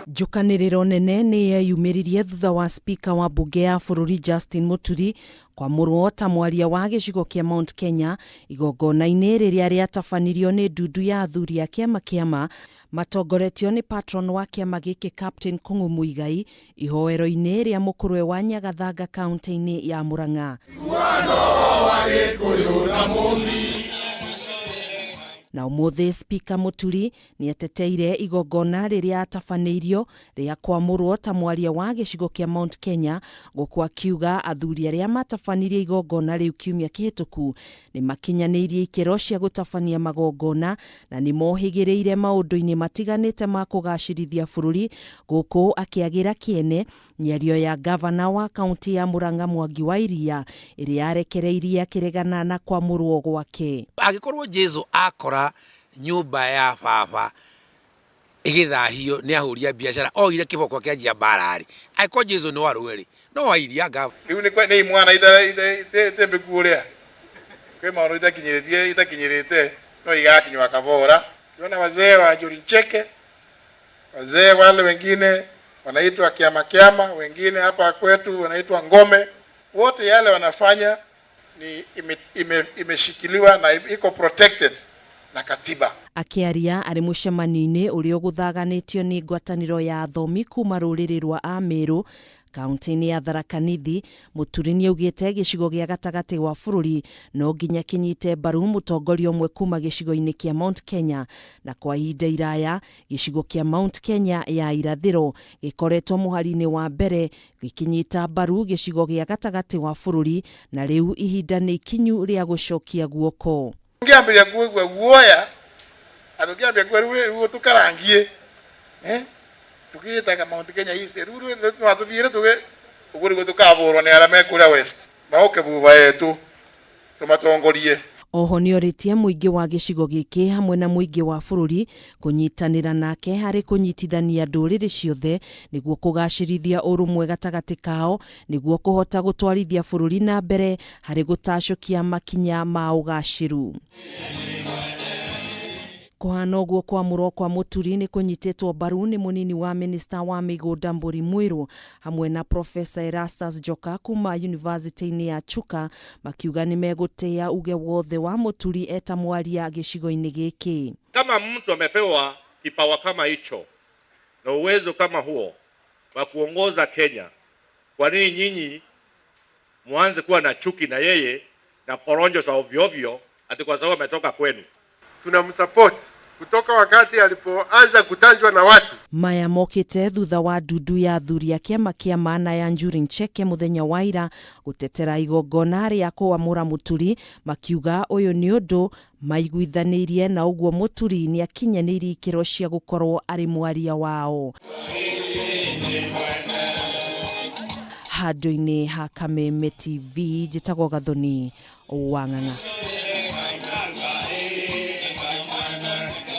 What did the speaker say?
Njukaniriro nene ni yeyumiririe thutha wa spika wa mbunge ya bururi Justin Muturi kwamurwo ta mwaria wa gicigo kia Mount Kenya igongona-ini riria riatabaniirio ni ndundu ya athuri a Kiama Kia Ma matongoretio ni patron wa kiama giki Captain Kung'u Muigai ihoero-ini ria Mukurwe wa Nyagathanga kaunti-ini ya Murang'a. Na umuthi spika Muturi ni ateteire igongona riria atabaneirio ria kwamurwo ta mwaria wa gicigo kia Mount Kenya guku akiuga athuri aria matabanirie igongona riu kiumia kihituku ni makinyaniirie ikero cia gutabania magongona na ni mohigiriire maundu-ini matiganite ma kugacirithia bururi guku akiagira kiene niario ya gavana wa kaunti ya Murang'a Mwangi wa Iria iria arekereirie akiregana na kwamurwo gwake. Agikorwo Jesu akora nyumba ya baba igithahio ni ahuria biashara oire kiboko kianjia barari aiko Jesu no warweri no wa Iria gava riu ni mwana ite mbikuria kwe maono itakinyirite no igakinywa kabora. Tuona wazee wa Juricheke, wazee wale wengine wanaitwa Kiama Kia Ma, wengine hapa kwetu wanaitwa Ngome, wote yale wanafanya ni imeshikiliwa na iko protected na katiba. Akiaria ari mucemanio-ini uria guthaganitio ni ngwataniro ya athomi kuma ruriri rwa Amiru kaunti-ini ya Tharaka Nithi, Muturi ni augite gicigo gia gatagati wa bururi no nginya kinyite mbaru mutongoria umwe kuma gicigo-ini kia Mount Kenya, na kwa ihinda iraya gicigo kia Mount Kenya ya irathiro gikoretwo muhari-ini wa mbere gikinyita mbaru gicigo gia gatagati wa bururi, na riu ihinda ni ikinyu ria gucokia guoko. Ngiambia guoya atũngĩambia guo tukarangie tukita Mount Kenya East ruru twathuthire uguri tukavurwo ni arame kuria West maoke buba yetu tumatongorie. Oho ni oritie muingi wa gicigo giki hamwe na muingi wa bururi kunyitanira nake hari kunyitithania nduriri ciothe niguo kugacirithia urumwe gatagati kao niguo kuhota gutwarithia bururi na mbere hari gutacukia makinya ma ugaciru. Kuhana uguo kwamurwo kwa Muturi ni kunyitetwo mbaru ni munini wa minista wa migunda Mburi Mwiru hamwe na Profesa Erastus Joka kuma university-ini ya Chuka makiuga ni megutia uge wothe wa Muturi eta mwaria gicigo-ini giki. Kama mtu amepewa kipawa kama hicho na uwezo kama huo wa kuongoza Kenya, kwa nini nyinyi muanze kuwa na chuki na yeye na poronjo za ovyo ovyo ati kwa sababu ametoka kwenu? Tunamsupport kutoka wakati alipoanza kutanjwa na watu. Maya mokite thutha wa ndundu ya athuri a Kiama Kia Ma na ya Njuricheke muthenya wa ira gutetera igongona ria kwamura Muturi makiuga uyu ni undu maiguithanirie na uguo Muturi ni akinyaniirie ikero cia gukorwo ari mwaria wao. Handu-ini ha Kameme TV njitagwo Gathoni wa Ng'ang'a.